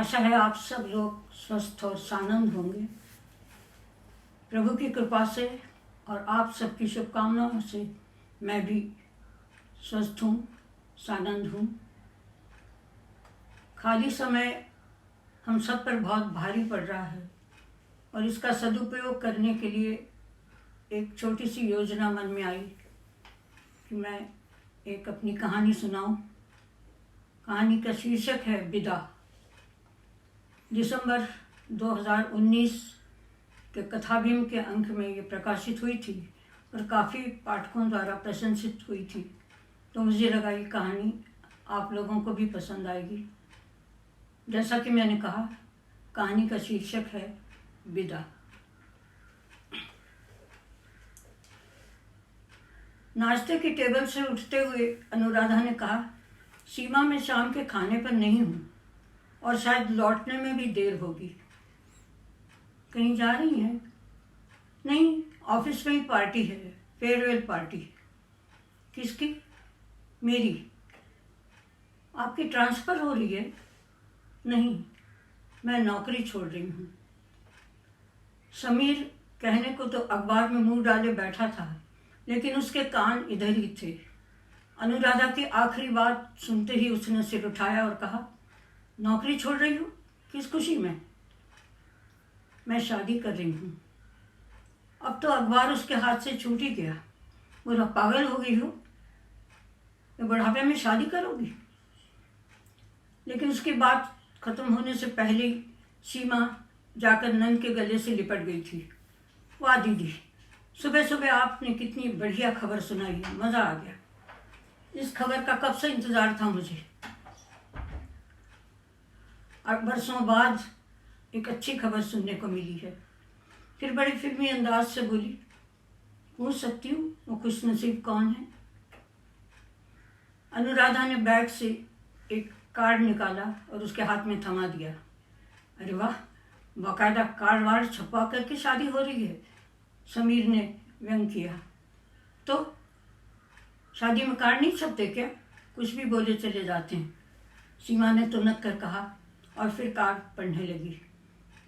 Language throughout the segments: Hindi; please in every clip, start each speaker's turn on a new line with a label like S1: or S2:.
S1: आशा है आप सब लोग स्वस्थ और सानंद होंगे। प्रभु की कृपा से और आप सबकी शुभकामनाओं से मैं भी स्वस्थ हूँ, सानंद हूँ। खाली समय हम सब पर बहुत भारी पड़ रहा है और इसका सदुपयोग करने के लिए एक छोटी सी योजना मन में आई कि मैं एक अपनी कहानी सुनाऊं। कहानी का शीर्षक है विदा। दिसंबर 2019 के कथाभीम के अंक में ये प्रकाशित हुई थी और काफ़ी पाठकों द्वारा प्रशंसित हुई थी, तो मुझे लगा ये कहानी आप लोगों को भी पसंद आएगी। जैसा कि मैंने कहा, कहानी का शीर्षक है विदा। नाश्ते की टेबल से उठते हुए अनुराधा ने कहा, सीमा में शाम के खाने पर नहीं हूँ और शायद लौटने में भी देर होगी। कहीं जा रही हैं? नहीं, ऑफिस में ही पार्टी है, फेयरवेल पार्टी। किसकी? मेरी। आपकी ट्रांसफ़र हो रही है? नहीं, मैं नौकरी छोड़ रही हूँ। समीर कहने को तो अखबार में मुंह डाले बैठा था, लेकिन उसके कान इधर ही थे। अनुराधा की आखिरी बात सुनते ही उसने सिर उठाया और कहा, नौकरी छोड़ रही हूँ? किस खुशी में? मैं शादी कर रही हूँ। अब तो अखबार उसके हाथ से छूट ही गया। बोला, पागल हो गई हो? ये बुढ़ापे में शादी करोगी? लेकिन उसकी बात खत्म होने से पहले ही सीमा जाकर नंद के गले से लिपट गई थी। वाह दीदी, सुबह सुबह आपने कितनी बढ़िया खबर सुनाई है, मज़ा आ गया। इस खबर का कब से इंतज़ार था मुझे। और बरसों बाद एक अच्छी खबर सुनने को मिली है। फिर बड़ी फिल्मी अंदाज से बोली, पूछ सकती हूँ वो खुशनसीब कौन है? अनुराधा ने बैग से एक कार्ड निकाला और उसके हाथ में थमा दिया। अरे वाह, बाकायदा कार्ड वार्ड छपवा करके शादी हो रही है, समीर ने व्यंग किया। तो शादी में कार्ड नहीं छपते क्या? कुछ भी बोले चले जाते हैं, सीमा ने तुनक कर कहा और फिर कार्ड पढ़ने लगी।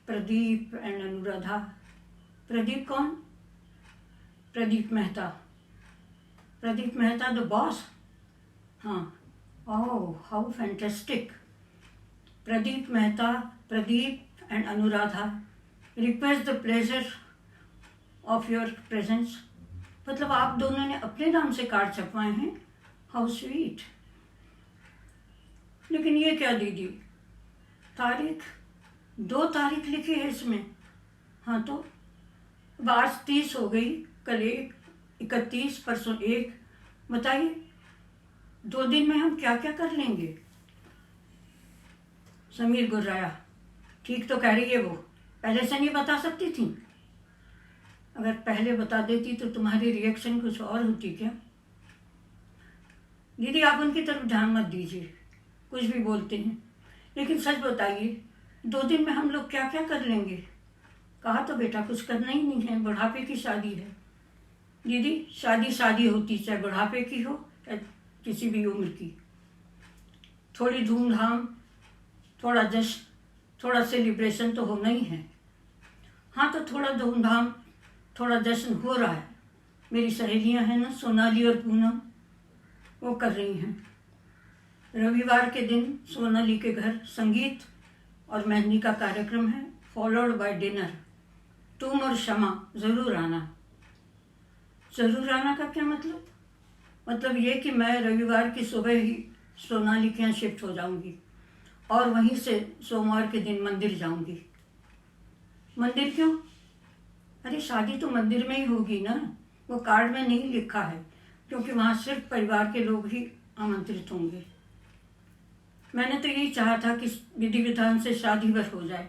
S1: प्रदीप एंड अनुराधा। प्रदीप कौन? प्रदीप मेहता। Pradeep Mehta the boss? हाँ। Oh, how fantastic. Pradeep Mehta, Pradeep and Anuradha request the pleasure of your presence. मतलब आप दोनों ने अपने नाम से कार्ड छपवाए हैं? How sweet. लेकिन ये क्या दीदी, तारीख 2 तारीख लिखी है इसमें। हाँ तो अब आज 30 हो गई, कल 1, 31, परसों 1। बताइए 2 दिन में हम क्या क्या कर लेंगे? समीर गुर्राया। ठीक तो कह रही है वो, पहले से नहीं बता सकती थी? अगर पहले बता देती तो तुम्हारी रिएक्शन कुछ और होती क्या? दीदी आप उनकी तरफ ध्यान मत दीजिए, कुछ भी बोलते हैं। लेकिन सच बताइए, 2 दिन में हम लोग क्या क्या कर लेंगे? कहा तो बेटा कुछ करना ही नहीं है, बुढ़ापे की शादी है। दीदी शादी शादी होती, चाहे बुढ़ापे की हो या किसी भी उम्र की। थोड़ी धूमधाम, थोड़ा जश्न, थोड़ा सेलिब्रेशन तो होना ही है। हाँ तो थोड़ा धूमधाम, थोड़ा जश्न हो रहा है। मेरी सहेलियां हैं ना, सोनाली और पूनम, वो कर रही हैं। रविवार के दिन सोनाली के घर संगीत और मेहंदी का कार्यक्रम है, फॉलोड बाय डिनर। तुम और शमा ज़रूर आना। ज़रूर आना का क्या मतलब? मतलब ये कि मैं रविवार की सुबह ही सोनाली के यहाँ शिफ्ट हो जाऊंगी और वहीं से सोमवार के दिन मंदिर जाऊंगी। मंदिर क्यों? अरे शादी तो मंदिर में ही होगी ना, वो कार्ड में नहीं लिखा है, क्योंकि वहाँ सिर्फ परिवार के लोग ही आमंत्रित होंगे। मैंने तो यही चाहा था कि विधि विधान से शादी बस हो जाए।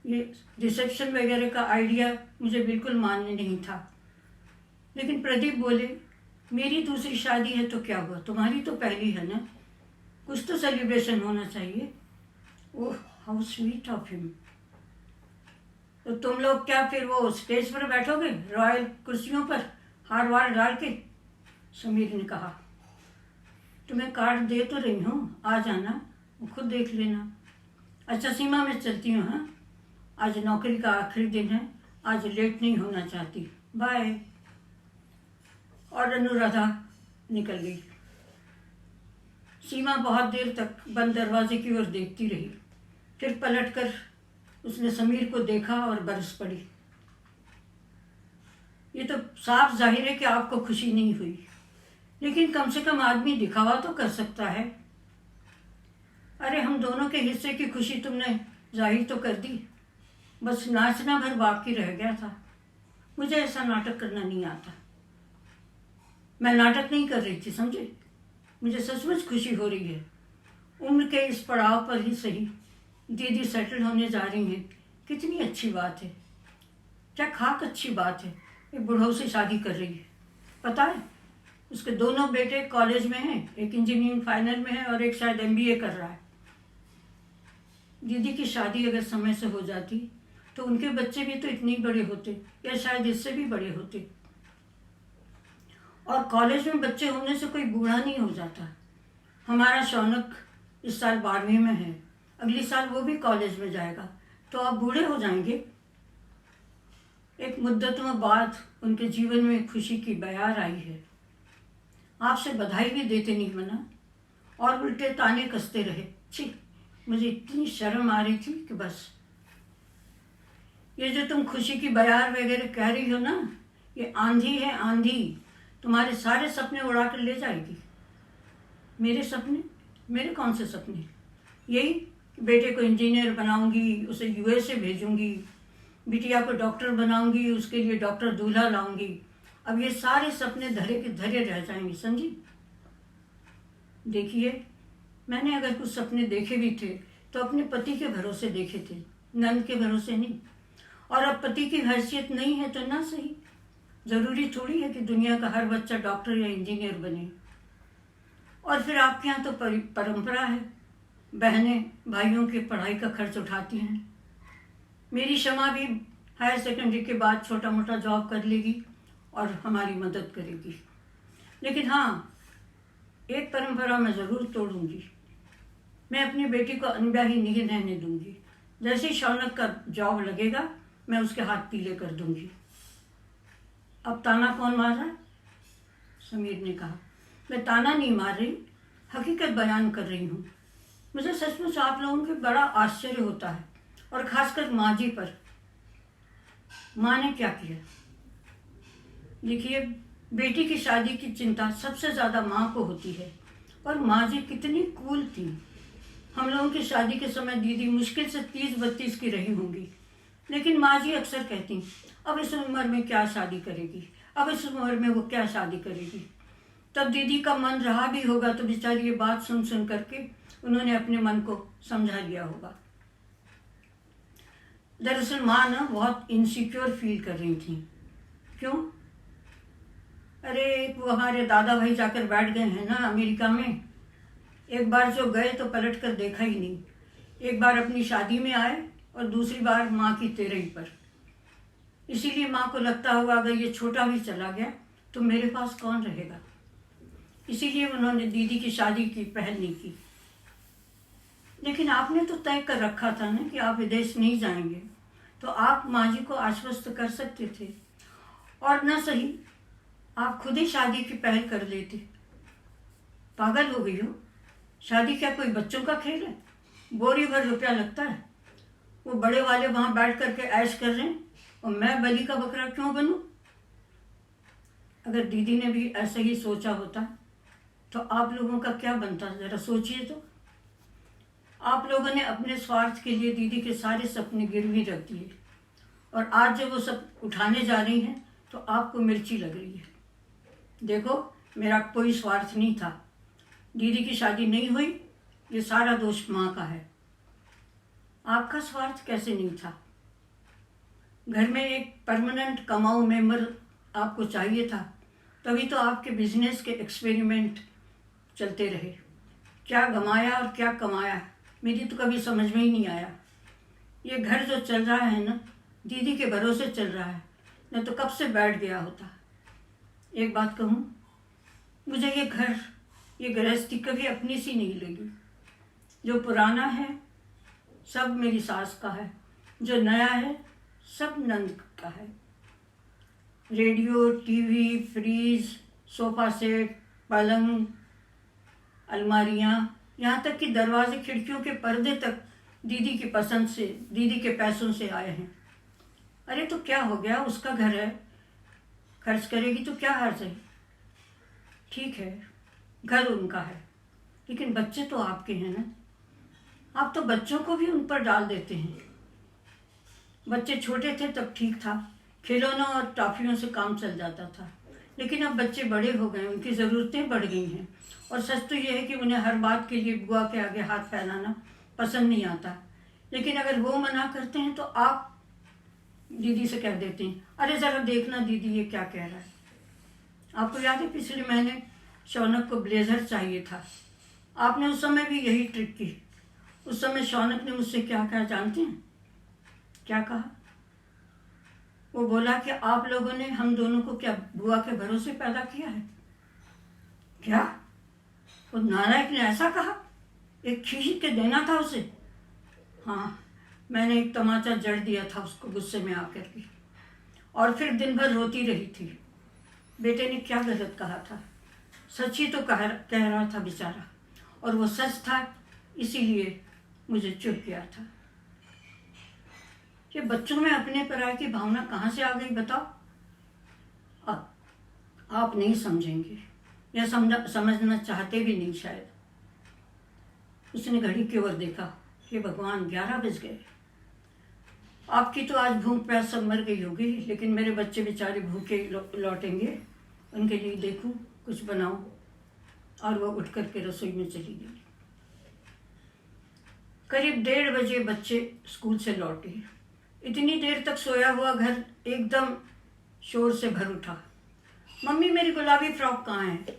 S1: ये रिसेप्शन वगैरह का आइडिया मुझे बिल्कुल मान्य नहीं था। लेकिन प्रदीप बोले, मेरी दूसरी शादी है तो क्या हुआ, तुम्हारी तो पहली है ना, कुछ तो सेलिब्रेशन होना चाहिए। Oh how sweet of him. तो तुम लोग क्या फिर वो स्टेज पर बैठोगे, रॉयल कुर्सियों पर हार वार डाल के? समीर ने कहा, तुम्हें कार्ड दे तो रही हूँ, आ जाना, खुद देख लेना। अच्छा सीमा, मैं चलती हूँ। हाँ, आज नौकरी का आखिरी दिन है, आज लेट नहीं होना चाहती। बाय। और अनुराधा निकल गई। सीमा बहुत देर तक बंद दरवाजे की ओर देखती रही। फिर पलटकर उसने समीर को देखा और बरस पड़ी। ये तो साफ जाहिर है कि आपको खुशी नहीं हुई, लेकिन कम से कम आदमी दिखावा तो कर सकता है। अरे हम दोनों के हिस्से की खुशी तुमने जाहिर तो कर दी, बस नाचना भर बाकी रह गया था। मुझे ऐसा नाटक करना नहीं आता। मैं नाटक नहीं कर रही थी, समझे? मुझे सचमुच खुशी हो रही है। उम्र के इस पड़ाव पर ही सही दीदी सेटल होने जा रही हैं। कितनी अच्छी बात है, क्या खाक अच्छी बात है। एक बुढ़ऊ से शादी कर रही है। पता है, उसके दोनों बेटे कॉलेज में हैं, एक इंजीनियरिंग फाइनल में है और एक शायद MBA कर रहा है। दीदी की शादी अगर समय से हो जाती तो उनके बच्चे भी तो इतने ही बड़े होते, या शायद इससे भी बड़े होते। और कॉलेज में बच्चे होने से कोई बूढ़ा नहीं हो जाता। हमारा शौनक इस साल 12वीं में है, अगली साल वो भी कॉलेज में जाएगा, तो आप बूढ़े हो जाएंगे। एक मुद्दतों बाद उनके जीवन में खुशी की बयार आई है। आपसे बधाई भी देते नहीं मना, और उल्टे ताने कसते रहे। छी, मुझे इतनी शर्म आ रही थी कि बस। ये जो तुम खुशी की बयार वगैरह कह रही हो ना, ये आंधी है, आंधी तुम्हारे सारे सपने उड़ा कर ले जाएगी। मेरे सपने? मेरे कौन से सपने? यही कि बेटे को इंजीनियर बनाऊंगी, उसे USA भेजूंगी, बिटिया को डॉक्टर बनाऊंगी, उसके लिए डॉक्टर दूल्हा लाऊंगी। अब ये सारे सपने धरे के धरे रह जाएंगे, समझी? देखिए, मैंने अगर कुछ सपने देखे भी थे तो अपने पति के भरोसे देखे थे, नंद के भरोसे नहीं। और अब पति की हैसियत नहीं है तो ना सही। जरूरी थोड़ी है कि दुनिया का हर बच्चा डॉक्टर या इंजीनियर बने। और फिर आपके यहाँ तो परंपरा है, बहनें भाइयों की पढ़ाई का खर्च उठाती हैं। मेरी शमा भी हायर सेकेंडरी के बाद छोटा मोटा जॉब कर लेगी और हमारी मदद करेगी। लेकिन हाँ, एक परंपरा मैं ज़रूर तोड़ूंगी। मैं अपनी बेटी को अनब्याही नहीं रहने दूंगी। जैसे ही शौनक का जॉब लगेगा, मैं उसके हाथ पीले कर दूंगी। अब ताना कौन मार रहा है? समीर ने कहा। मैं ताना नहीं मार रही, हकीकत बयान कर रही हूँ। मुझे सचमुच आप लोगों के बड़ा आश्चर्य होता है, और खासकर माँ जी पर। माँ ने क्या किया? देखिए, बेटी की शादी की चिंता सबसे ज़्यादा माँ को होती है, और माँ जी कितनी कूल थी। हम लोगों की शादी के समय दीदी मुश्किल से 30-32 की रही होंगी, लेकिन माँ जी अक्सर कहती, अब इस उम्र में क्या शादी करेगी, अब इस उम्र में वो क्या शादी करेगी। तब दीदी का मन रहा भी होगा तो बेचारी ये बात सुन सुन करके उन्होंने अपने मन को समझा लिया होगा। दरअसल माँ ना बहुत इनसिक्योर फील कर रही थी। क्यों? अरे वो हमारे दादा भाई जाकर बैठ गए हैं ना अमेरिका में। एक बार जो गए तो पलट कर देखा ही नहीं। एक बार अपनी शादी में आए और दूसरी बार माँ की तेरही पर। इसीलिए माँ को लगता होगा अगर ये छोटा भी चला गया तो मेरे पास कौन रहेगा। इसीलिए उन्होंने दीदी की शादी की पहल नहीं की। लेकिन आपने तो तय कर रखा था ना कि आप विदेश नहीं जाएंगे, तो आप माँ जी को आश्वस्त कर सकते थे, और न सही आप खुद ही शादी की पहल कर लेते। पागल हो गई हो? शादी क्या कोई बच्चों का खेल है? बोरी भर रुपया लगता है। वो बड़े वाले वहां बैठ करके ऐश कर रहे हैं, और मैं बलि का बकरा क्यों बनूं? अगर दीदी ने भी ऐसे ही सोचा होता तो आप लोगों का क्या बनता, जरा सोचिए तो। आप लोगों ने अपने स्वार्थ के लिए दीदी के सारे सपने गिरवी रख दिए, और आज जब वो सब उठाने जा रही हैं तो आपको मिर्ची लग रही है। देखो, मेरा कोई स्वार्थ नहीं था। दीदी की शादी नहीं हुई, ये सारा दोष माँ का है। आपका स्वार्थ कैसे नहीं था? घर में एक परमानेंट कमाऊ मेंबर आपको चाहिए था, तभी तो आपके बिजनेस के एक्सपेरिमेंट चलते रहे। क्या गमाया और क्या कमाया, मेरी तो कभी समझ में ही नहीं आया। ये घर जो चल रहा है ना, दीदी के भरोसे चल रहा है, न तो कब से बैठ गया होता। एक बात कहूँ, मुझे ये घर, ये गृहस्थी कभी अपनी सी नहीं लगी। जो पुराना है सब मेरी सास का है, जो नया है सब नंद का है। Radio, TV, fridge, sofa set, पलंग, अलमारियाँ, यहाँ तक कि दरवाजे खिड़कियों के पर्दे तक दीदी की पसंद से, दीदी के पैसों से आए हैं। अरे तो क्या हो गया, उसका घर है, खर्च करेगी तो क्या हर्ज है। ठीक है, घर उनका है, लेकिन बच्चे तो आपके हैं ना। आप तो बच्चों को भी उन पर डाल देते हैं। बच्चे छोटे थे तब ठीक था, खिलौनों और टॉफियों से काम चल जाता था, लेकिन अब बच्चे बड़े हो गए, उनकी ज़रूरतें बढ़ गई हैं। और सच तो ये है कि उन्हें हर बात के लिए बुआ के आगे हाथ फैलाना पसंद नहीं आता। लेकिन अगर वो मना करते हैं तो आप दीदी से कह देते हैं, अरे ज़रा देखना दीदी ये क्या कह रहा है। आपको याद है पिछले महीने शौनक को ब्लेज़र चाहिए था, आपने उस समय भी यही ट्रिक की। उस समय शौनक ने मुझसे क्या कहा जानते हैं? क्या कहा? वो बोला कि आप लोगों ने हम दोनों को क्या बुआ के भरोसे पैदा किया है क्या? वो नालायक ने ऐसा कहा? एक खींच के देना था उसे। हाँ, मैंने एक तमाचा जड़ दिया था उसको गुस्से में आकर के, और फिर दिन भर रोती रही थी। बेटे ने क्या गलत कहा था? सच ही तो कह रहा था बेचारा, और वो सच था, इसीलिए मुझे चुप किया था। ये बच्चों में अपने पराये की भावना कहाँ से आ गई बताओ? आप नहीं समझेंगे या समझना चाहते भी नहीं शायद। उसने घड़ी की ओर देखा, हे भगवान 11 बज गए। आपकी तो आज भूख प्यास सब मर गई होगी, लेकिन मेरे बच्चे बेचारे भूखे लौटेंगे, उनके लिए देखूं कुछ बनाऊं। और वह उठ करके रसोई में चली गई। करीब 1:30 बजे बच्चे स्कूल से लौटे। इतनी देर तक सोया हुआ घर एकदम शोर से भर उठा। मम्मी मेरी गुलाबी फ्रॉक कहाँ है?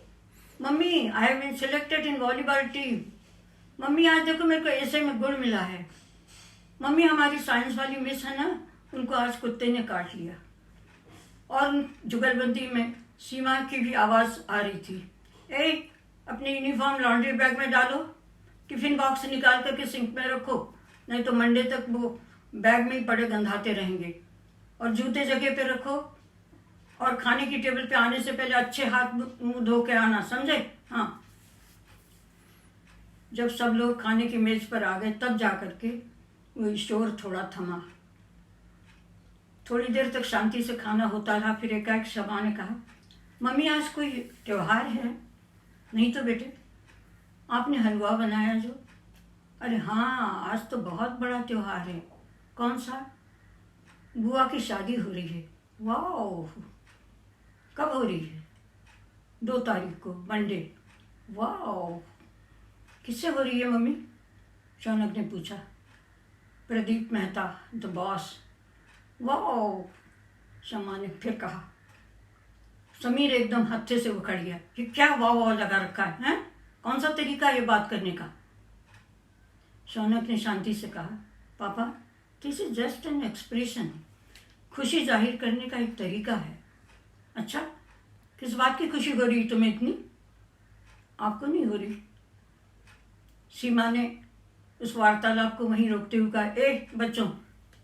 S1: Mummy I have been selected in volleyball team. Mummy आज देखो मेरे को ऐसे में गुड़ मिला है। मम्मी हमारी साइंस वाली मिस है ना, उनको आज कुत्ते ने काट लिया। और जुगलबंदी में सीमा की भी आवाज़ आ रही थी, ए अपनी यूनिफॉर्म लॉन्ड्री बैग में डालो, टिफिन बॉक्स निकाल करके सिंक में रखो, नहीं तो मंडे तक वो बैग में ही पड़े गंधाते रहेंगे। और जूते जगह पे रखो, और खाने की टेबल पे आने से पहले अच्छे हाथ मुंह धो के आना, समझे? हाँ। जब सब लोग खाने की मेज पर आ गए तब जा करके वो शोर थोड़ा थमा। थोड़ी देर तक शांति से खाना होता रहा। फिर एकाएक शबा ने कहा, मम्मी आज कोई त्योहार है? नहीं तो बेटे, आपने हलवा बनाया जो। अरे हाँ, आज तो बहुत बड़ा त्योहार है। कौन सा? बुआ की शादी हो रही है। वाह, कब हो रही है? 2 तारीख को, मंडे। वाह, किससे हो रही है मम्मी? शौनक ने पूछा। Pradeep Mehta, the boss. वाह, शमा ने फिर कहा। समीर एकदम हत्थे से उखड़ गया, कि क्या वाह वाह लगा रखा है, हैं? कौन सा तरीका ये बात करने का? शौनक ने शांति से कहा, पापा this is just an expression. खुशी जाहिर करने का एक तरीका है। अच्छा, किस बात की खुशी हो रही तुम्हें इतनी? आपको नहीं हो रही? सीमा ने उस वार्तालाप को वहीं रोकते हुए कहा, ए बच्चों,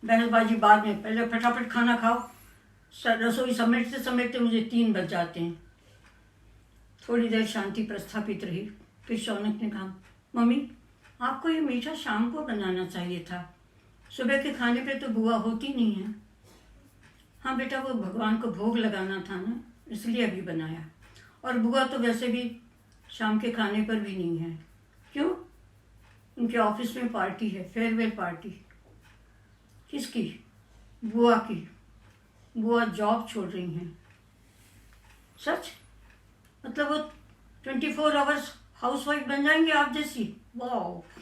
S1: बहसबाजी बाद में, पहले फटाफट खाना खाओ। रसोई समेटते समेटते मुझे 3 बज जाते हैं। थोड़ी देर शांति प्रस्थापित रही। फिर शौनक ने कहा, मम्मी आपको ये मीठा शाम को बनाना चाहिए था, सुबह के खाने पे तो बुआ होती नहीं है। हाँ बेटा, वो भगवान को भोग लगाना था ना, इसलिए अभी बनाया। और बुआ तो वैसे भी शाम के खाने पर भी नहीं है। क्यों? उनके ऑफिस में पार्टी है, फेयरवेल पार्टी। किसकी? बुआ की। बुआ जॉब छोड़ रही हैं। सच? मतलब वो 24 आवर्स हाउसवाइफ बन जाएंगे आप जैसी? वाह,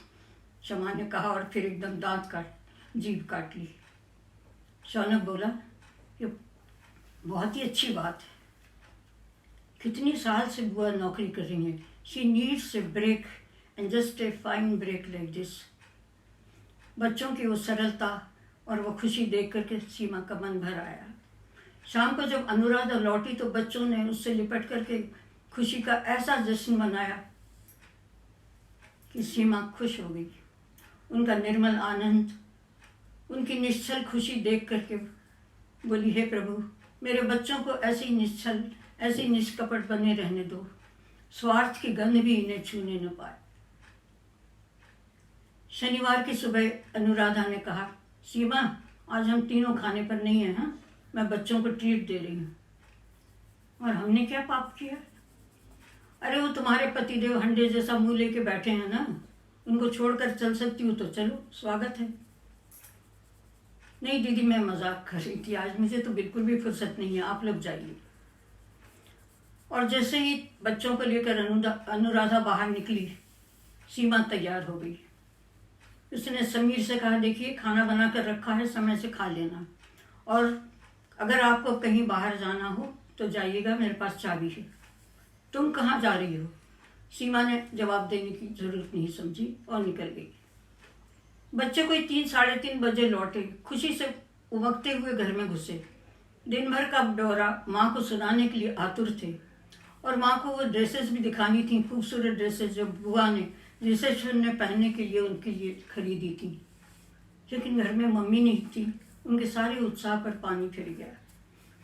S1: शमा ने कहा, और फिर एकदम जीभ काट ली। शौनक बोला, ये बहुत ही अच्छी बात है। कितनी साल से बुआ नौकरी कर रही हैं। She needs a break, and just a fine break like this. बच्चों की वो सरलता और वो खुशी देख करके सीमा का मन भर आया। शाम को जब अनुराधा लौटी तो बच्चों ने उससे लिपट करके खुशी का ऐसा जश्न मनाया कि सीमा खुश हो गई। उनका निर्मल आनंद, उनकी निश्चल खुशी देख करके बोली, हे प्रभु, मेरे बच्चों को ऐसी निश्चल, ऐसी निष्कपट बने रहने दो, स्वार्थ की गंध भी इन्हें छूने न पाए। शनिवार की सुबह अनुराधा ने कहा, सीमा, आज हम तीनों खाने पर नहीं हैं, हाँ, मैं बच्चों को ट्रीट दे रही हूँ। और हमने क्या पाप किया? अरे वो तुम्हारे पतिदेव हंडे जैसा मुंह लेके बैठे हैं ना, उनको छोड़कर चल सकती हूँ तो चलो, स्वागत है। नहीं दीदी, मैं मजाक कर रही थी, आज मुझे तो बिल्कुल भी फुर्सत नहीं है, आप लोग जाइए। और जैसे ही बच्चों को लेकर अनुराधा बाहर निकली, सीमा तैयार हो गई। उसने समीर से कहा, देखिए खाना बना कर रखा है, समय से खा लेना, और अगर आपको कहीं बाहर जाना हो तो जाइएगा, मेरे पास चाबी है। तुम कहाँ जा रही हो? सीमा ने जवाब देने की जरूरत नहीं समझी और निकल गई। बच्चे कोई 3-3:30 बजे लौटे, खुशी से उमकते हुए घर में घुसे। दिन भर का ब्यौरा माँ को सुनाने के लिए आतुर थे, और माँ को वो ड्रेसेस भी दिखानी थी, खूबसूरत ड्रेसेस जो बुआ ने रिसेप्शन में पहनने के लिए उनके लिए खरीदी थी। लेकिन घर में मम्मी नहीं थी, उनके सारे उत्साह पर पानी फिर गया।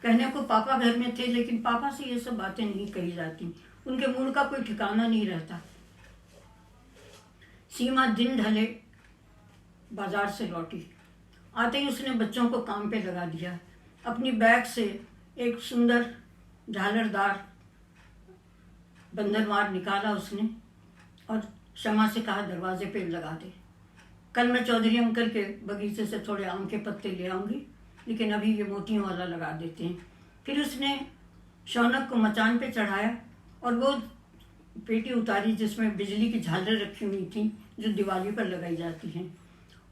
S1: कहने को पापा घर में थे, लेकिन पापा से ये सब बातें नहीं कही जाती, उनके मूड का कोई ठिकाना नहीं रहता। सीमा दिन ढले बाजार से लौटी। आते ही उसने बच्चों को काम पे लगा दिया। अपनी बैग से एक सुंदर झालरदार बंधनवार निकाला उसने, और शमा से कहा, दरवाजे पे लगा दे। कल मैं चौधरी अंकल के बगीचे से थोड़े आम के पत्ते ले आऊँगी, लेकिन अभी ये मोतियों वाला लगा देते हैं। फिर उसने शौनक को मचान पे चढ़ाया और वो पेटी उतारी जिसमें बिजली की झालर रखी हुई थी, जो दिवाली पर लगाई जाती हैं।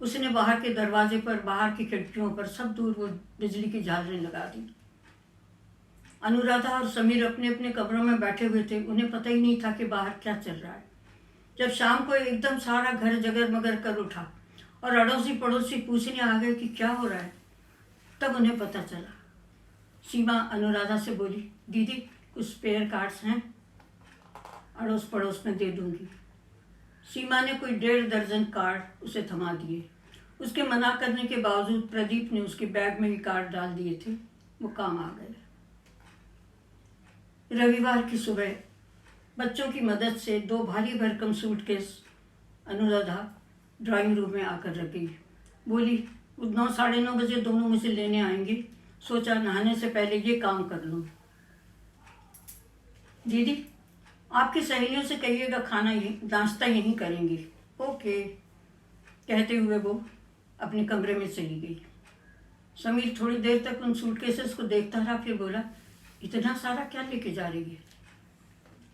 S1: उसने बाहर के दरवाजे पर, बाहर की खिड़कियों पर, सब दूर वो बिजली की झालरें लगा दी। अनुराधा और समीर अपने अपने कमरों में बैठे हुए थे, उन्हें पता ही नहीं था कि बाहर क्या चल रहा है। जब शाम को एकदम सारा घर जगर मगर कर उठा और अड़ोसी पड़ोसी पूछने आ गए कि क्या हो रहा है, तब उन्हें पता चला। सीमा अनुराधा से बोली, दीदी कुछ स्पेयर कार्ड्स हैं, अड़ोस पड़ोस में दे दूंगी। सीमा ने कोई 1.5 दर्जन कार्ड उसे थमा दिए। उसके मना करने के बावजूद प्रदीप ने उसके बैग में भी कार्ड डाल दिए थे, वो काम आ गए। रविवार की सुबह बच्चों की मदद से 2 भारी भरकम सूटकेस अनुराधा ड्राइंग रूम में आकर रख गई। बोली, 9-9:30 बजे दोनों मुझे लेने आएंगे, सोचा नहाने से पहले ये काम कर लूँ। दीदी आपकी सहेलियों से कहिएगा खाना नाश्ता यहीं करेंगी। ओके, कहते हुए वो अपने कमरे में चली गई। समीर थोड़ी देर तक उन सूटकेसेस को देखता रहा, फिर बोला, इतना सारा क्या लेके जा रही है?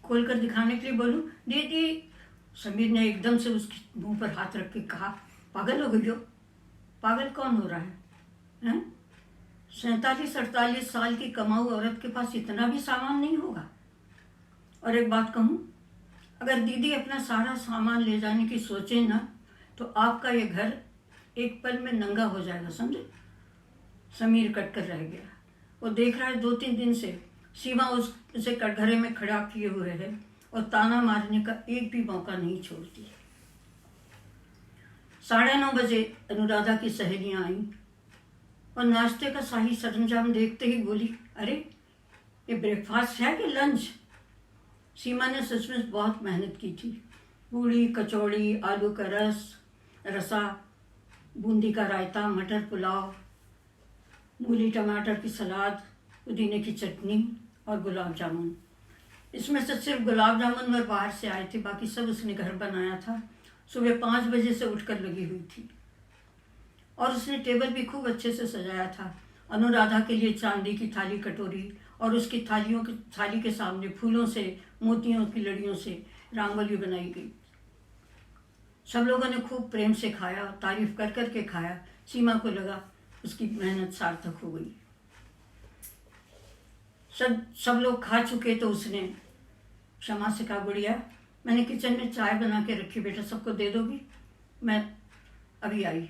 S1: खोलकर दिखाने के लिए बोलूं? दीदी, समीर ने एकदम से उसके मुंह पर हाथ रख के कहा, पागल हो गई हो? पागल कौन हो रहा है? 47-48 साल की कमाऊ औरत के पास इतना भी सामान नहीं होगा। और एक बात कहूँ, अगर दीदी अपना सारा सामान ले जाने की सोचे ना, तो आपका ये घर एक पल में नंगा हो जाएगा, समझे? समीर कट कर रह गया। वो देख रहा है 2-3 दिन से सीमा उसे कटघरे में खड़ा किए हुए है और ताना मारने का एक भी मौका नहीं छोड़ती। 9:30 बजे अनुराधा की सहेलियां आईं और नाश्ते का शाही सरंजाम देखते ही बोली, अरे ये ब्रेकफास्ट है कि लंच? सीमा ने सचमुच बहुत मेहनत की थी। पूड़ी, कचौड़ी, आलू का रसा, बूंदी का रायता, मटर पुलाव, मूली टमाटर की सलाद, पुदीने की चटनी और गुलाब जामुन। इसमें से सिर्फ गुलाब जामुन में बाहर से आए थे, बाकी सब उसने घर बनाया था। सुबह 5 बजे से उठकर लगी हुई थी और उसने टेबल भी खूब अच्छे से सजाया था। अनुराधा के लिए चांदी की थाली कटोरी और उसकी थाली के सामने फूलों से, मोतियों की लड़ियों से रंगोली बनाई गई। सब लोगों ने खूब प्रेम से खाया, तारीफ कर कर के खाया। सीमा को लगा उसकी मेहनत सार्थक हो गई। सब लोग खा चुके तो उसने क्षमा से कहा, गुड़िया मैंने किचन में चाय बना के रखी, बेटा सबको दे दोगी? मैं अभी आई।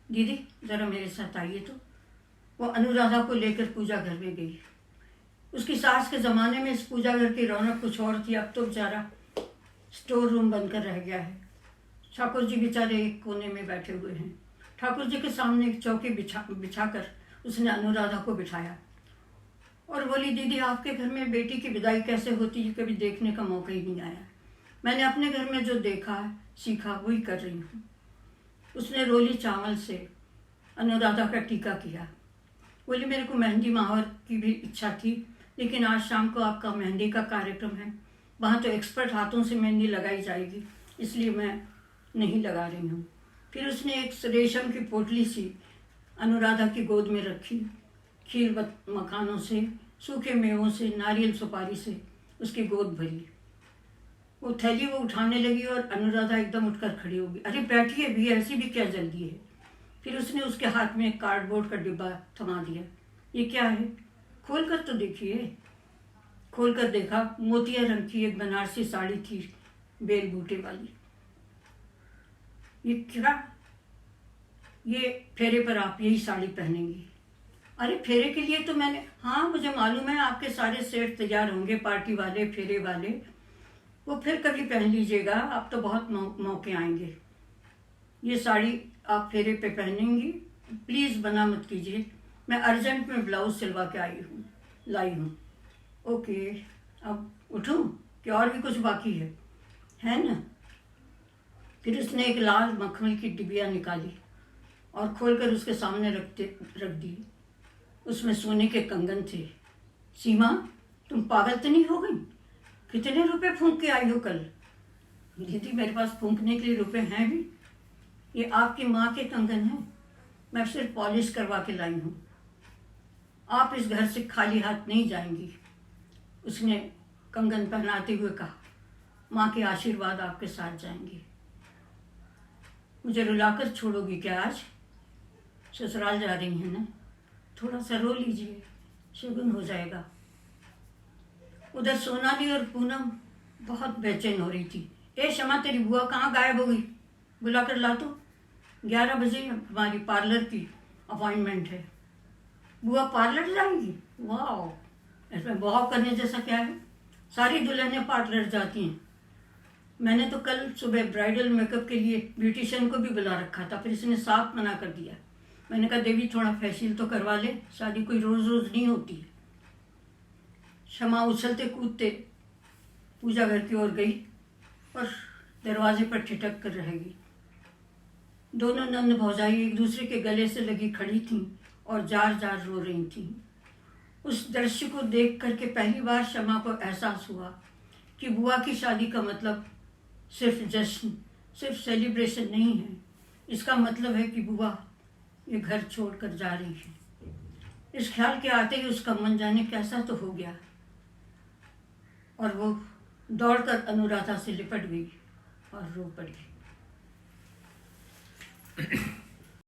S1: दीदी जरा मेरे साथ आइए। तो वो अनुराधा को लेकर पूजा घर में गई। उसकी सास के ज़माने में इस पूजा घर की रौनक कुछ और थी, अब तो बेचारा स्टोर रूम बनकर रह गया है। ठाकुर जी बेचारे एक कोने में बैठे हुए हैं। ठाकुर जी के सामने एक चौकी बिछाकर उसने अनुराधा को बिठाया और बोली, दीदी आपके घर में बेटी की विदाई कैसे होती है, कभी देखने का मौका ही नहीं आया। मैंने अपने घर में जो देखा सीखा वही कर रही हूँ। उसने रोली चावल से अनुराधा का टीका किया। बोली, मेरे को मेहंदी माहौर की भी इच्छा थी, लेकिन आज शाम को आपका मेहंदी का कार्यक्रम है, वहाँ तो एक्सपर्ट हाथों से मेहंदी लगाई जाएगी, इसलिए मैं नहीं लगा रही हूँ। फिर उसने एक रेशम की पोटली सी अनुराधा की गोद में रखी। खीर मखानों से, सूखे मेवों से, नारियल सुपारी से उसकी गोद भरी। वो थैली वो उठाने लगी और अनुराधा एकदम उठकर खड़ी हो गई। अरे बैठिए भी, ऐसी भी क्या जल्दी है। फिर उसने उसके हाथ में एक कार्डबोर्ड का डिब्बा थमा दिया। ये क्या है, खोल कर तो देखिए। खोल कर देखा, मोतिया रंग की एक बनारसी साड़ी थी, बेल बूटे वाली। ये क्या, ये फेरे पर आप यही साड़ी पहनेंगी? अरे फेरे के लिए तो मैंने, हाँ मुझे मालूम है आपके सारे सेट तैयार होंगे, पार्टी वाले, फेरे वाले, वो फिर कभी पहन लीजिएगा, आप तो बहुत मौके आएंगे। ये साड़ी आप फेरे पे पहनेंगी, प्लीज़ मना मत कीजिए, मैं अर्जेंट में ब्लाउज सिलवा के लाई हूँ। ओके, अब उठूँ कि और भी कुछ बाकी है ना? फिर उसने एक लाल मखमल की डिबिया निकाली और खोलकर उसके सामने रख दी। उसमें सोने के कंगन थे। सीमा, तुम पागल तो नहीं हो गई? कितने रुपए फूंक के आई हो कल? दीदी मेरे पास फूंकने के लिए रुपए हैं भी। ये आपकी माँ के कंगन हैं, मैं सिर्फ पॉलिश करवा के लाई हूँ। आप इस घर से खाली हाथ नहीं जाएंगी। उसने कंगन पहनाते हुए कहा, माँ के आशीर्वाद आपके साथ जाएंगे। मुझे रुलाकर छोड़ोगी क्या आज? ससुराल जा रही हैं ना, थोड़ा सा रो लीजिए, शगुन हो जाएगा। उधर सोनाली और पूनम बहुत बेचैन हो रही थी। ए शमा, तेरी बुआ कहाँ गायब हो गई? बुला कर ला तो, 11 बजे हमारी पार्लर की अपॉइंटमेंट है। बुआ पार्लर जाएंगी? वाह, इसमें वाह करने जैसा क्या है? सारी दुल्हनें पार्लर जाती हैं। मैंने तो कल सुबह ब्राइडल मेकअप के लिए ब्यूटिशियन को भी बुला रखा था, फिर इसने साफ मना कर दिया। मैंने कहा देवी थोड़ा फेशियल तो करवा ले, शादी कोई रोज रोज नहीं होती। शमा उछलते कूदते पूजा घर की ओर गई और दरवाजे पर ठिठक कर रहेगी। दोनों नंद भौजाई एक दूसरे के गले से लगी खड़ी थीं और जार जार रो रही थीं। उस दृश्य को देख करके पहली बार शमा को एहसास हुआ कि बुआ की शादी का मतलब सिर्फ जश्न, सिर्फ सेलिब्रेशन नहीं है। इसका मतलब है कि बुआ ये घर छोड़कर जा रही है। इस ख्याल के आते ही उसका मन जाने कैसा तो हो गया और वो दौड़कर अनुराधा से लिपट गई और रो पड़ी।